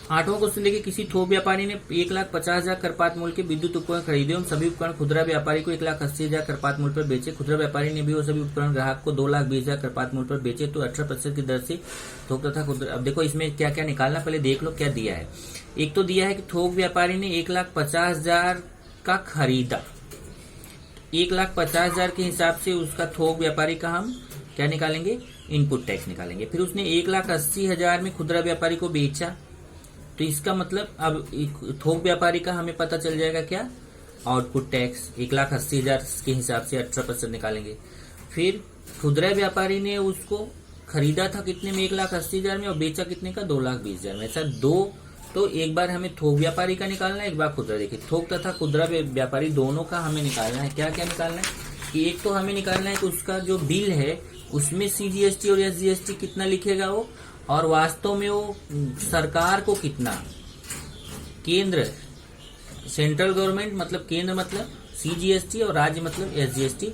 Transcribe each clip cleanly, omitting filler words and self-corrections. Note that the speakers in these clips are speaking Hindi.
8वां क्वेश्चन देखिए, किसी थोक व्यापारी ने 1,50,000 करपात मूल्य के विद्युत उपकरण खरीदे एवं सभी उपकरण खुदरा व्यापारी को 1,80,000 करपात मूल्य पर बेचे। खुदरा व्यापारी ने भी वो सभी उपकरण ग्राहक को 2,20,000 करपात मूल्य पर बेचे तो 18% की दर से थोक तथा खुदरा। अब देखो इसमें क्या क्या निकालना, पहले देख लो क्या दिया है। एक तो दिया है कि थोक व्यापारी ने 1,50,000 का खरीदा, 1,50,000 के हिसाब से उसका थोक व्यापारी का हम क्या निकालेंगे, इनपुट टैक्स निकालेंगे। फिर उसने 1,80,000 में खुदरा व्यापारी को बेचा, तो इसका मतलब अब थोक व्यापारी का हमें पता चल जाएगा क्या, आउटपुट टैक्स। 1,80,000 के हिसाब से 18% निकालेंगे। फिर खुदरा व्यापारी ने उसको खरीदा था कितने में, 1,80,000 में, और बेचा कितने का, 2,20,000 में। ऐसा दो, तो एक बार हमें थोक व्यापारी का निकालना है, एक बार खुदरा। देखिए थोक तथा खुदरा व्यापारी दोनों का हमें निकालना है। क्या क्या निकालना है कि एक तो हमें निकालना है कि उसका जो बिल है उसमें CGST और SGST कितना लिखेगा वो, और वास्तव में वो सरकार को कितना, केंद्र सेंट्रल गवर्नमेंट मतलब केंद्र मतलब CGST और राज्य मतलब SGST,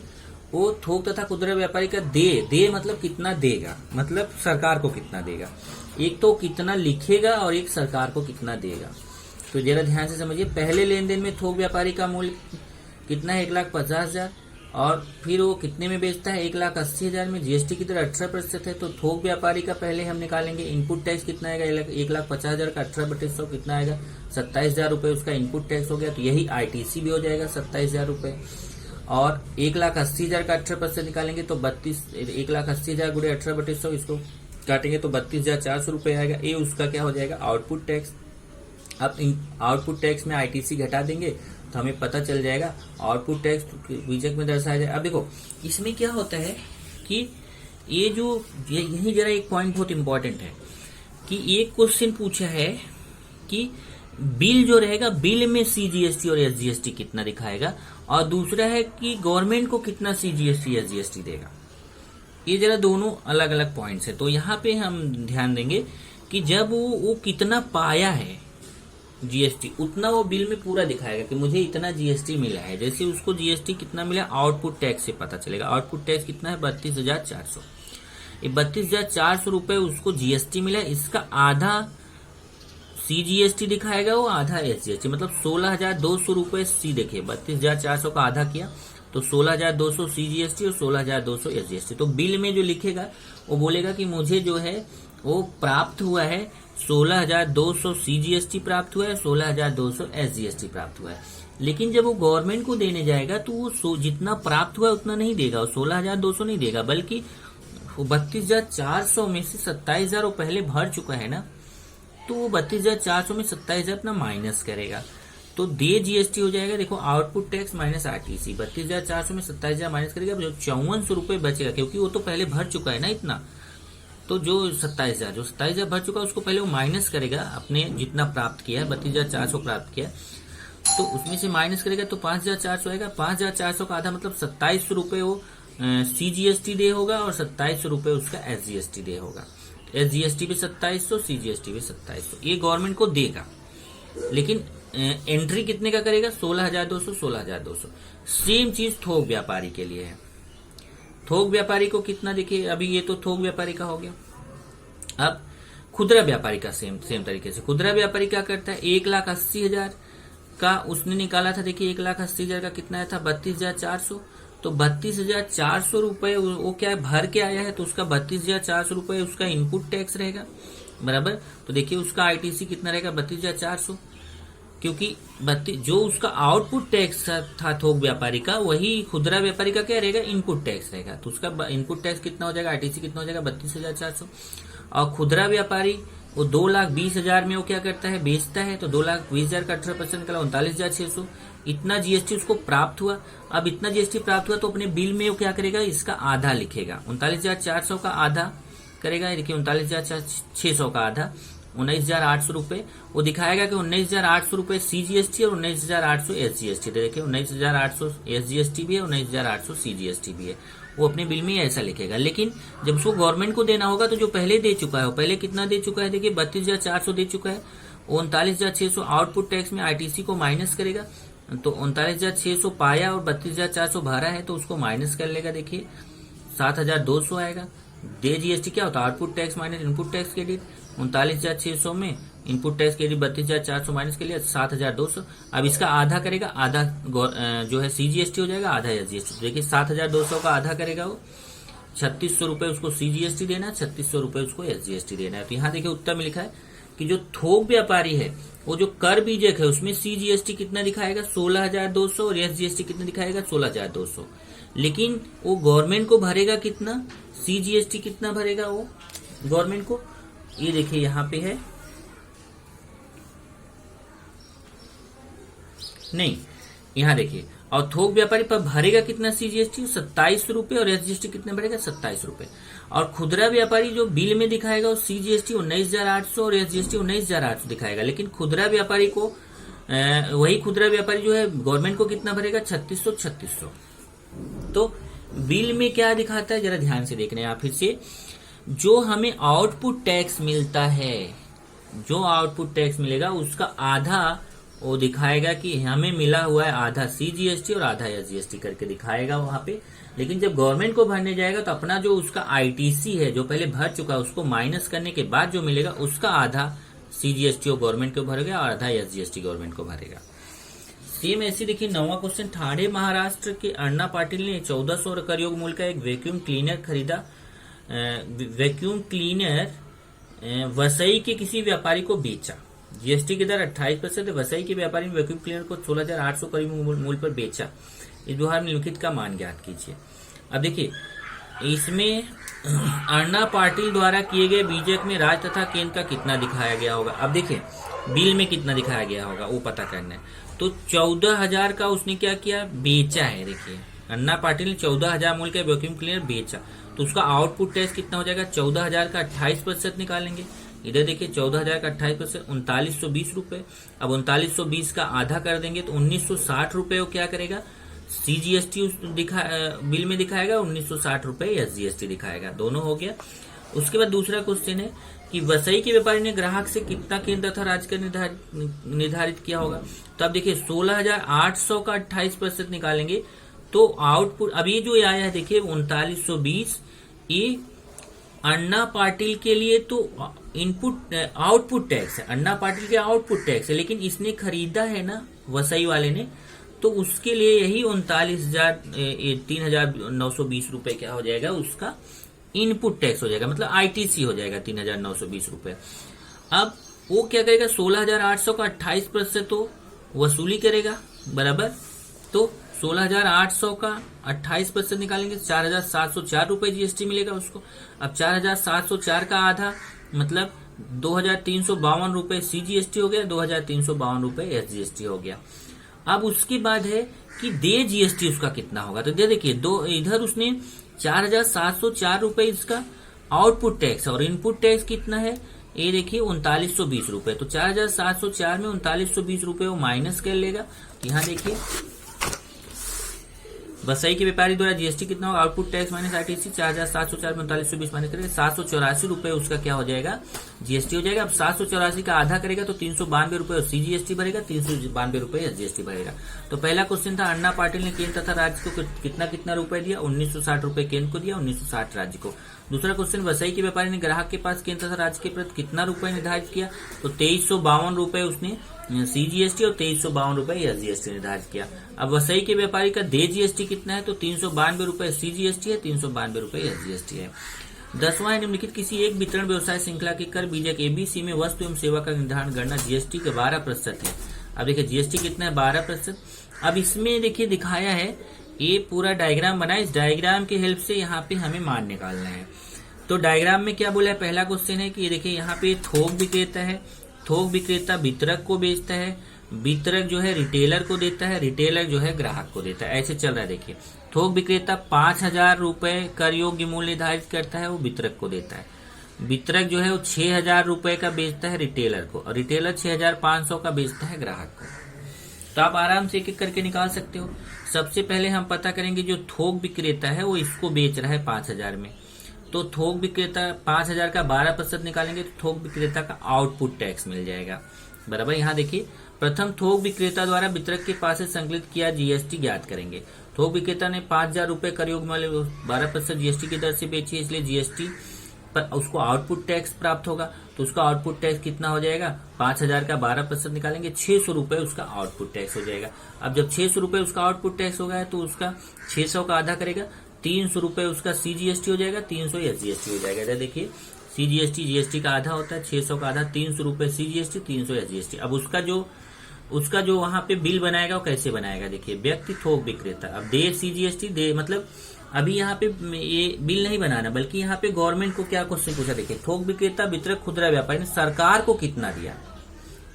वो थोक तथा खुदरा व्यापारी का दे मतलब कितना देगा, मतलब सरकार को कितना देगा। एक तो कितना लिखेगा और एक सरकार को कितना देगा। तो जरा ध्यान से समझिए, पहले लेन देन में थोक व्यापारी का मूल्य कितना है, 1,50,000, और फिर वो कितने में बेचता है, 1,80,000 में। GST की दर 18% है, तो थोक व्यापारी का पहले हम निकालेंगे इनपुट टैक्स कितना आएगा, 1,50,000 का 18/100 कितना आएगा, 27,000 रुपए उसका इनपुट टैक्स हो गया। तो यही ITC भी हो जाएगा 27,000 रुपए। और 1,80,000 का 18% निकालेंगे तो 1,80,000 गुणे 18/100 इसको काटेंगे तो 32,400 रुपए आएगा। ये उसका क्या हो जाएगा, आउटपुट टैक्स। अब आउटपुट टैक्स में ITC घटा देंगे तो हमें पता चल जाएगा आउटपुट टैक्स बीजक में दर्शाया जाए। अब देखो इसमें क्या होता है कि यही जरा एक पॉइंट बहुत इंपॉर्टेंट है कि एक क्वेश्चन पूछा है कि बिल जो रहेगा, बिल में CGST और SGST कितना दिखाएगा, और दूसरा है कि गवर्नमेंट को कितना CGST SGST देगा। ये जरा दोनों अलग अलग पॉइंट्स है। तो यहाँ पे हम ध्यान देंगे कि जब वो कितना पाया है GST, उतना वो बिल में पूरा दिखाएगा कि मुझे इतना GST मिला है। जैसे उसको GST कितना मिला, आउटपुट टैक्स से पता चलेगा। आउटपुट टैक्स कितना है, 32,400। ये 32,400 रुपए उसको GST मिला, इसका आधा CGST दिखाएगा वो, आधा SGST, मतलब 16,200 रुपए। सी देखिए 32,400 का आधा किया तो 16,200 CGST और 16,200 SGST। तो बिल में जो लिखेगा वो बोलेगा कि मुझे जो है वो प्राप्त हुआ है 16,200 CGST प्राप्त हुआ है, 16,200 SGST प्राप्त हुआ है। लेकिन जब वो गवर्नमेंट को देने जाएगा तो वो जितना प्राप्त हुआ है उतना नहीं देगा, वो 16,200 नहीं देगा, बल्कि 32,400 में से 27,000 वो पहले भर चुका है ना, तो वो 32,400 में 27,000 अपना माइनस करेगा तो दे GST हो जाएगा। देखो आउटपुट टैक्स माइनस ITC, 32,400 में 27,000 माइनस करेगा, जो 5400 रुपए बचेगा, क्योंकि वो तो पहले भर चुका है ना इतना। तो जो 27,000 भर चुका है उसको पहले वो माइनस करेगा, अपने जितना प्राप्त किया है 32,400 प्राप्त किया, तो उसमें से माइनस करेगा तो 5,400 आएगा। 5,400 का आधा मतलब 2700 रुपए वो CGST दे होगा और 2700 रुपए उसका SGST दे होगा। SGST भी 2700, CGST भी 2700, ये गवर्नमेंट को देगा। लेकिन एंट्री कितने का करेगा, 16,200, 16,200। सेम चीज थोक व्यापारी के लिए है। थोक व्यापारी को कितना, देखिए अभी ये तो थोक व्यापारी का हो गया। अब खुदरा व्यापारी का सेम तरीके से खुदरा व्यापारी क्या करता है, 1,80,000 का उसने निकाला था। देखिए 1,80,000 का कितना था, 32,400। तो 32,400 रुपए वो क्या भर के आया है, तो उसका 32,400 रुपए उसका इनपुट टैक्स रहेगा, बराबर। तो देखिए उसका ITC कितना रहेगा, 32,400, क्योंकि जो उसका आउटपुट टैक्स था थोक व्यापारी का, वही खुदरा व्यापारी का क्या रहेगा, इनपुट टैक्स रहेगा। तो उसका इनपुट टैक्स कितना हो जाएगा, ITC कितना हो जाएगा, 32,400। और खुदरा व्यापारी वो 2,20,000 में वो क्या करता है, बेचता है, तो 2,20,000 का 18% निकला 39,600। इतना GST उसको प्राप्त हुआ। अब इतना GST प्राप्त हुआ तो अपने बिल में वो क्या करेगा, इसका आधा लिखेगा, 39,400 का आधा करेगा। देखिए 39,600 का आधा 19,800 रुपए वो दिखाएगा कि 19,800 रुपए CGST और 19,800 SGST। देखिए 19,800 SGST भी है, 19,800 CGST भी है। वो अपने बिल में ऐसा लिखेगा। लेकिन जब उसको गवर्नमेंट को देना होगा तो जो पहले दे चुका है, वो पहले कितना दे चुका है, देखिए 32,400 दे चुका है, 39,600 आउटपुट टैक्स में ITC को माइनस करेगा, तो 39,600 पाया और 32,400 भरा है तो उसको माइनस कर लेगा। देखिए 7,200 आएगा। दे GST क्या होता है, output tax minus input tax credit. 39,600 में इनपुट टैक्स के लिए 32,400 माइनस के लिए 7,200। अब इसका आधा करेगा, आधा जो है सीजीएसटी हो जाएगा, आधा एसजीएसटी। देखिए 7,200 का आधा करेगा वो 3,600 रुपए उसको सीजीएसटी देना है, 3,600 रुपए उसको एसजीएसटी देना है। तो यहाँ देखिए उत्तर में लिखा है कि जो थोक व्यापारी है वो जो कर बीजक है उसमें सीजीएसटी कितना दिखाएगा 16,200 और एसजीएसटी कितना दिखाएगा 16,200। लेकिन वो गवर्नमेंट को भरेगा कितना, सीजीएसटी कितना भरेगा वो गवर्नमेंट को, ये देखिए यहाँ पे है नहीं, यहाँ देखिए। और थोक व्यापारी पर भरेगा कितना सीजीएसटी 27 रुपए और एसजीएसटी कितना भरेगा 27 रुपए। और खुदरा व्यापारी जो बिल में दिखाएगा वो सीजीएसटी 19,800 और एसजीएसटी 19,800 दिखाएगा। लेकिन खुदरा व्यापारी को वही खुदरा व्यापारी जो है गवर्नमेंट को कितना भरेगा 3,600। तो बिल में क्या दिखाता है जरा ध्यान से देखना है आप फिर से। जो हमें आउटपुट टैक्स मिलता है, जो आउटपुट टैक्स मिलेगा उसका आधा वो दिखाएगा कि हमें मिला हुआ है आधा सीजीएसटी और आधा एसजीएसटी करके दिखाएगा वहां पे। लेकिन जब गवर्नमेंट को भरने जाएगा तो अपना जो उसका आईटीसी है जो पहले भर चुका है उसको माइनस करने के बाद जो मिलेगा उसका आधा सीजीएसटी और गवर्नमेंट को भरेगा और आधा एसजीएसटी गवर्नमेंट को भरेगा। सेम ऐसी देखिए 9वां क्वेश्चन, ठाणे महाराष्ट्र के अन्ना पाटिल ने 1400 कर योग मूल्य का एक वैक्यूम क्लीनर खरीदा। वैक्यूम क्लीनर वसई के किसी व्यापारी को बेचा, जीएसटी की दर 28% है। वसई के व्यापारी ने वैक्यूम क्लीनर को 16,800 करीब मूल्य पर बेचा। इस व्यवहार में निम्नलिखित का मान ज्ञात कीजिए। अब देखिए इसमें अन्ना पाटिल द्वारा किए गए बीजक में राज्य तथा केंद्र का कितना दिखाया गया होगा। अब देखिए बिल में कितना दिखाया गया होगा वो पता करना है। तो 14,000 का उसने क्या किया, बेचा है। देखिए अन्ना पाटिल ने 14,000 मूल्य का वैक्यूम क्लीनर बेचा, तो उसका आउटपुट टैक्स कितना हो जाएगा 14,000 का 28% निकालेंगे। इधर देखिए 14,000 का 28% 3920 रुपए। अब 3920 का आधा कर देंगे तो 1960 रुपए वो क्या करेगा सीजीएसटी बिल में दिखाएगा, 1960 रुपए एसजीएसटी दिखाएगा, दोनों हो गया। उसके बाद दूसरा क्वेश्चन है कि वसई के व्यापारी ने ग्राहक से कितना केंद्र तथा राज्य का निर्धारित किया होगा। तो अब देखिए 16,800 का 28% निकालेंगे तो आउटपुट अब ये जो आया है देखिए 3920, ये अन्ना पाटिल के लिए तो इनपुट आउटपुट टैक्स है, अन्ना पाटिल के आउटपुट टैक्स है। लेकिन इसने खरीदा है ना वसई वाले ने, तो उसके लिए यही 3,920 रुपए क्या हो जाएगा उसका इनपुट टैक्स हो जाएगा, मतलब आईटीसी हो जाएगा 3,920 रुपए। अब वो क्या करेगा 16,800 का 28% तो वसूली करेगा बराबर। तो 16,800 का 28% निकालेंगे 4,704 रुपए जीएसटी मिलेगा उसको। अब 4,704 का आधा मतलब 2,352 रुपए सीजीएसटी हो गया, 2,352 रुपए एसजीएसटी हो गया। अब उसके बाद है कि दे जीएसटी उसका कितना होगा। तो देखिए दो इधर उसने 4,704 रुपए इसका आउटपुट टैक्स और इनपुट टैक्स कितना है ये देखिए 3920 रुपए। तो 4,704 में 3920 रुपए वो माइनस कर लेगा। यहाँ देखिए वसई के व्यापारी द्वारा जीएसटी कितना होगा, आउटपुट टैक्स माइनस आईटीसी 4,704 में 3920 माइनस करेगा 784 रुपए उसका क्या हो जाएगा जीएसटी हो जाएगा। अब 784 का आधा करेगा तो 392 रुपए और सीजीएसटी भरेगा, 392 रुपए एसजीएसटी भरेगा। तो पहला क्वेश्चन था अन्ना पाटिल ने केंद्र तथा राज्य को कितना कितना रुपए दिया, 1960 रुपए केंद्र को दिया, 1960 राज्य को। दूसरा क्वेश्चन वसई के व्यापारी ने ग्राहक के पास केंद्र तथा राज्य के प्रति कितना रुपए निर्धारित किया, तो 2,352 रुपए उसने सीजीएसटी और 2,352 रुपए एसजीएसटी निर्धारित किया। अब वसई के व्यापारी का दे जीएसटी कितना है, तो 392 रुपए सीजीएसटी है, 392 रुपए एसजीएसटी है। 10वां है निम्नलिखित किसी एक वितरण व्यवसाय श्रृंखला के कर बीजक एबीसी में वस्तु एवं सेवा का निर्धारण करना जीएसटी का 12% है। अब देखिए जीएसटी कितना है 12%। अब इसमें देखिए दिखाया है ये पूरा डायग्राम बना है, इस डायग्राम की हेल्प से यहाँ पे हमें मान निकालना है। तो डायग्राम में क्या बोला है, पहला क्वेश्चन है कि ये देखिए यहाँ पे थोक विक्रेता है, थोक विक्रेता वितरक को बेचता है, वितरक जो है रिटेलर को देता है, रिटेलर जो है ग्राहक को देता है, ऐसे चल रहा है। देखिए थोक विक्रेता 5,000 रुपए कर योग्य मूल्य निर्धारित करता है, वो वितरक को देता है। वितरक जो है वो 6,000 रुपए का बेचता है रिटेलर को, और रिटेलर 6,500 का बेचता है ग्राहक को। तो आप आराम से एक एक करके निकाल सकते हो। सबसे पहले हम पता करेंगे जो थोक विक्रेता है वो इसको बेच रहा है 5,000 में, तो थोक विक्रेता 5,000 का 12% निकालेंगे तो थोक विक्रेता का आउटपुट टैक्स मिल जाएगा बराबर। यहाँ देखिए प्रथम थोक विक्रेता द्वारा वितरक के पास से संकलित किया जीएसटी ज्ञात करेंगे। थोक विक्रेता ने 5,000 रुपए कर योग मूल्य 12% जीएसटी की दर से बेची है, इसलिए जीएसटी पर उसको आउटपुट टैक्स प्राप्त होगा, तो उसका आउटपुट टैक्स कितना हो जाएगा, 5,000 का 12% निकालेंगे, 600 रुपए उसका आउटपुट टैक्स हो जाएगा। अब जब 600 रुपए उसका आउटपुट टैक्स हो गया तो उसका 600 का आधा करेगा, 300 रुपए उसका सीजीएसटी हो जाएगा, 300 एसजीएसटी हो जाएगा। इधर देखिए सीजीएसटी जीएसटी का आधा होता है, 600 का आधा, 300 रुपए सीजीएसटी, 300 एसजीएसटी। अब उसका जो वहां पे बिल बनाएगा वो कैसे बनाएगा, देखिए व्यक्ति थोक विक्रेता, अब दे सीजीएसटी दे, मतलब अभी यहाँ पे ये बिल नहीं बनाना, बल्कि यहाँ पे गवर्नमेंट को क्या क्वेश्चन पूछा, देखिए थोक विक्रेता वितरक खुदरा व्यापारी ने सरकार को कितना दिया,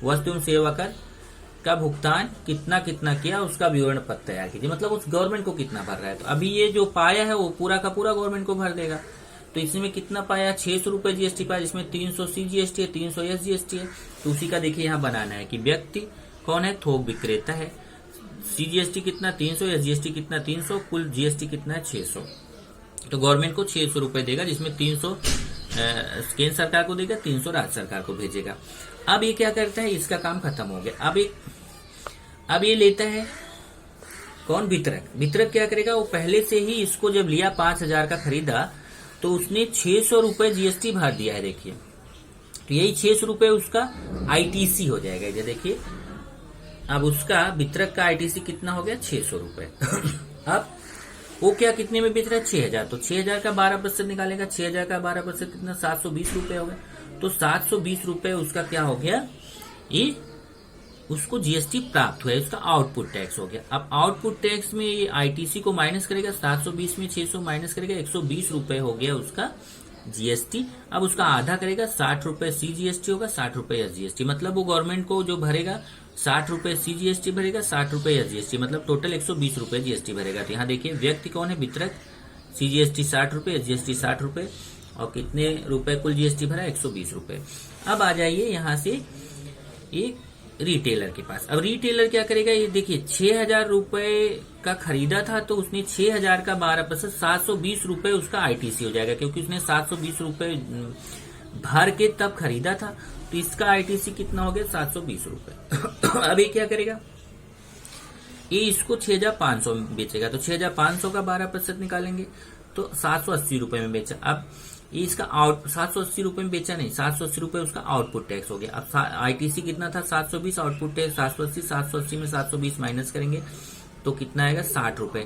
वस्तु एवं सेवा कर का भुगतान कितना कितना किया, उसका विवरण पत्र तैयार कीजिए, मतलब उस गवर्नमेंट को कितना भर रहा है। तो अभी ये जो पाया है वो पूरा का पूरा गवर्नमेंट को भर देगा। तो इसमें कितना पाया, 600 रुपए जीएसटी पाया, जिसमें 300 सीजीएसटी है, 300 एसजीएसटी है। तो उसी का देखिए यहाँ बनाना है कि व्यक्ति कौन है, थोक विक्रेता है, सीजीएसटी कितना 300, एसजीएसटी कितना 300, कुल जीएसटी कितना है 600। तो गवर्नमेंट को 600 रुपए देगा, जिसमें 300 केंद्र सरकार को देगा, 300 राज्य सरकार को भेजेगा। अब ये क्या करता है, इसका काम खत्म हो गया। अब ये लेता है कौन, वितरक क्या करेगा, वो पहले से ही इसको जब लिया 5,000 का खरीदा तो उसने 600 रुपए जीएसटी भर दिया है, देखिए। तो यही 600 रुपए उसका आईटीसी हो जाएगा, ये देखिए। अब उसका वितरक का आईटीसी कितना हो गया, 600 रुपए। अब वो क्या कितने में बेच रहा है, 6,000, तो 6,000 का 12% निकालेगा, 6,000 का 12% कितना, 720 रुपए हो गया। तो 720 रुपए उसका क्या हो गया, ये उसको जीएसटी प्राप्त हुआ है, उसका आउटपुट टैक्स हो गया। अब आउटपुट टैक्स में ये आईटीसी को माइनस करेगा, 720 में 600 माइनस करेगा, 120 रुपए हो गया उसका जीएसटी। अब उसका आधा करेगा, 60 रुपए सीजीएसटी होगा, 60 रुपए एसजीएसटी, मतलब वो गवर्नमेंट को जो भरेगा 60 रुपए सीजीएसटी भरेगा, 60 रुपए एसजीएसटी, मतलब टोटल 120 रुपए जीएसटी भरेगा। तो यहाँ देखिए व्यक्ति कौन है, वितरक, सीजीएसटी 60 रुपए, एसजीएसटी 60 रुपए, और कितने रुपए कुल जीएसटी भरा, 120 रुपए। अब आ जाइए यहाँ से एक रिटेलर के पास। अब रिटेलर क्या करेगा, ये देखिए 6,000 रुपए का खरीदा था, तो उसने 6,000 का 12% 720 रुपए उसका आईटीसी हो जाएगा, क्योंकि उसने 720 रुपए भर के तब खरीदा था। तो इसका आईटीसी कितना हो गया, 720 रुपए। अब ये क्या करेगा, ये इसको 6,500 में बेचेगा, तो 6,500 का 12% निकालेंगे तो 780 रुपए में बेचा। अब ये इसका 780 रुपए में बेचा नहीं, 780 रुपए उसका आउटपुट टैक्स हो गया। अब आईटीसी कितना था, 720, आउटपुट टैक्स 780, 780 में 720 माइनस करेंगे तो कितना आएगा, 60 रुपए।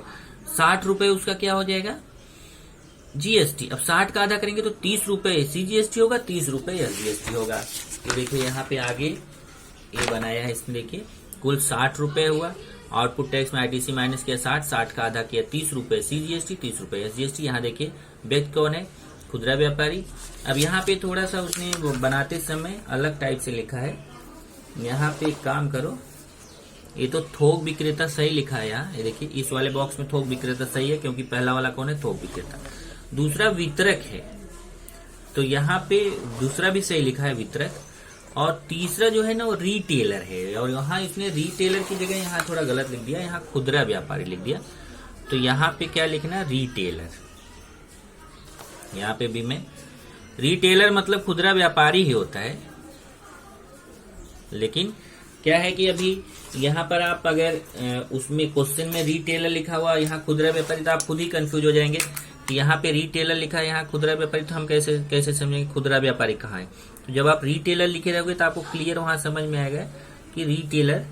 60 रुपए उसका क्या हो जाएगा, जीएसटी। अब 60 का आधा करेंगे तो 30 रुपए सीजीएसटी होगा, 30 रुपए एसजीएसटी होगा। ये देखिए यहाँ पे आगे ये बनाया है, इसमें देखिए कुल 60 रुपए हुआ, आउटपुट टैक्स में आईटीसी माइनस किया 60, 60 का आधा किया 30 रुपए सीजीएसटी, 30 रुपए एसजीएसटी। यहाँ देखिए व्यक्ति कौन है, खुदरा व्यापारी। अब यहाँ पे थोड़ा सा उसने बनाते समय अलग टाइप से लिखा है, यहाँ पे एक काम करो, ये तो थोक विक्रेता सही लिखा है यहाँ, ये देखिए इस वाले बॉक्स में थोक विक्रेता सही है, क्योंकि पहला वाला कौन है, थोक विक्रेता। दूसरा वितरक है, तो यहाँ पे दूसरा भी सही लिखा है, वितरक। और तीसरा जो है ना वो रिटेलर है, और यहाँ इसने रिटेलर की जगह यहाँ थोड़ा गलत लिख दिया, यहाँ खुदरा व्यापारी लिख दिया। तो यहाँ पे क्या लिखना, रिटेलर। यहाँ पे भी मैं रिटेलर मतलब खुदरा व्यापारी ही होता है, लेकिन क्या है कि अभी यहाँ पर आप अगर उसमें क्वेश्चन में रिटेलर लिखा हुआ, यहाँ खुदरा व्यापारी, तो आप खुद ही कंफ्यूज हो जाएंगे कि यहाँ पे रिटेलर लिखा है, यहाँ खुदरा व्यापारी, तो हम कैसे समझेंगे खुदरा व्यापारी कहाँ है। तो जब आप रिटेलर लिखे रहोगे तो आपको क्लियर वहां समझ में आएगा कि रिटेलर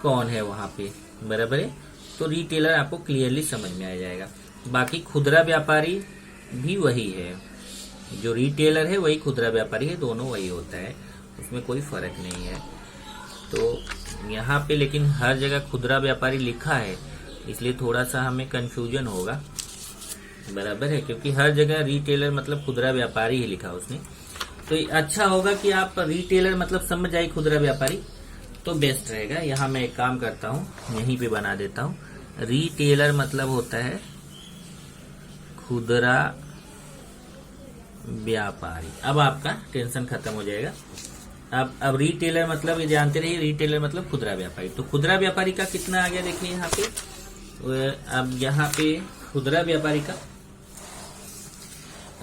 कौन है वहां पे, बराबर है। तो रिटेलर आपको क्लियरली समझ में आ जाएगा। बाकी खुदरा व्यापारी भी वही है, जो रिटेलर है वही खुदरा व्यापारी है, दोनों वही होता है, उसमें कोई फर्क नहीं है। तो यहाँ पे लेकिन हर जगह खुदरा व्यापारी लिखा है, इसलिए थोड़ा सा हमें कंफ्यूजन होगा, बराबर है, क्योंकि हर जगह रिटेलर मतलब खुदरा व्यापारी ही लिखा उसने। तो अच्छा होगा कि आप रिटेलर मतलब समझ जाए खुदरा व्यापारी, तो बेस्ट रहेगा। यहाँ मैं एक काम करता हूँ, यहीं पे बना देता हूँ, रिटेलर मतलब होता है खुदरा व्यापारी। अब आपका टेंशन खत्म हो जाएगा। अब रिटेलर मतलब ये जानते रहिए, रिटेलर मतलब खुदरा व्यापारी। तो खुदरा व्यापारी का कितना आ गया देखिए यहाँ पे। अब यहाँ पे खुदरा व्यापारी का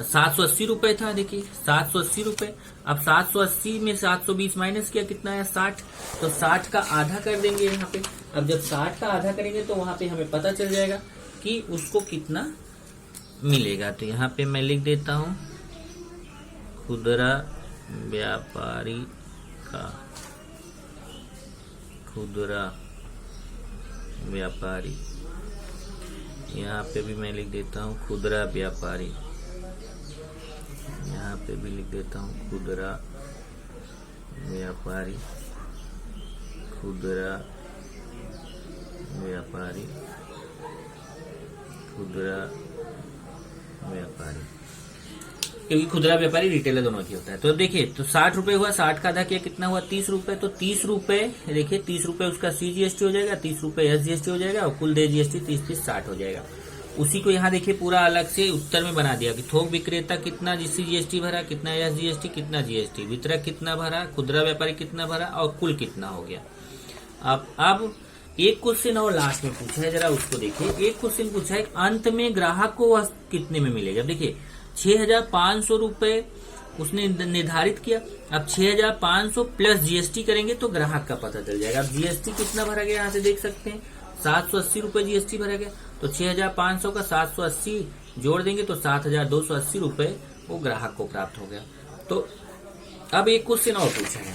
780 रुपए था, देखिए 780 रुपए। अब 780 में 720 माइनस किया, कितना है 60, तो 60 का आधा कर देंगे यहाँ पे। अब जब 60 का आधा करेंगे तो वहां पे हमें पता चल जाएगा कि उसको कितना मिलेगा। तो यहाँ पे मैं लिख देता हूँ खुदरा व्यापारी का, खुदरा व्यापारी, यहाँ पे भी मैं लिख देता हूँ खुदरा व्यापारी, यहाँ पे भी लिख देता हूँ खुदरा व्यापारी, खुदरा व्यापारी, खुदरा व्यापारी, क्योंकि खुदरा व्यापारी रिटेलर दोनों की होता है। तो देखिए, तो 60 रुपए हुआ, 60 का आधा किया कितना हुआ 30 रुपए, तो 30 रुपए देखिए 30 रुपए उसका CGST हो जाएगा, 30 रुपए SGST हो जाएगा और कुल दे GST 30 60 हो जाएगा। उसी को यहाँ देखिए पूरा अलग से उत्तर में बना दिया कि थोक विक्रेता कितना CGST भरा, कितना SGST, कितना GST, वितरक कितना भरा, खुदरा व्यापारी कितना भरा और कुल कितना हो गया। अब एक क्वेश्चन और लास्ट में पूछा है, जरा उसको देखिए। एक क्वेश्चन पूछा है अंत में ग्राहक को वह कितने में मिलेगा। देखिए 6,500 रुपए उसने निर्धारित किया। अब 6,500 प्लस GST करेंगे तो ग्राहक का पता चल जाएगा। अब GST कितना भरा गया यहाँ से देख सकते हैं, 780 रुपए GST भरा गया। तो 6,500 का 780 जोड़ देंगे तो 7,280 रुपए वो ग्राहक को प्राप्त हो गया। तो अब एक क्वेश्चन और पूछा है,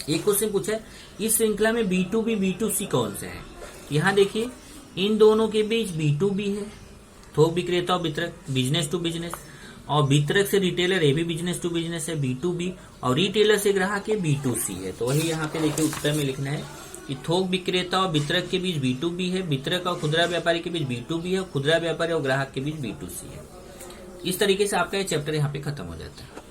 एक क्वेश्चन पूछा है इस श्रृंखला में B2B B2C कौन सा है। यहाँ देखिए इन दोनों के बीच B2B है, थोक विक्रेता और वितरक, बिजनेस टू बिजनेस, और वितरक से रिटेलर ये भी बिजनेस टू बिजनेस है B2B, और रिटेलर से ग्राहक है B2C है। तो वही यहाँ पे देखिए उत्तर में लिखना है कि थोक विक्रेता और वितरक के बीच B2B है, वितरक और खुदरा व्यापारी के बीच B2B है, और खुदरा व्यापारी और ग्राहक के बीच B2C है। इस तरीके से आपका ये चैप्टर यहाँ पे खत्म हो जाता है।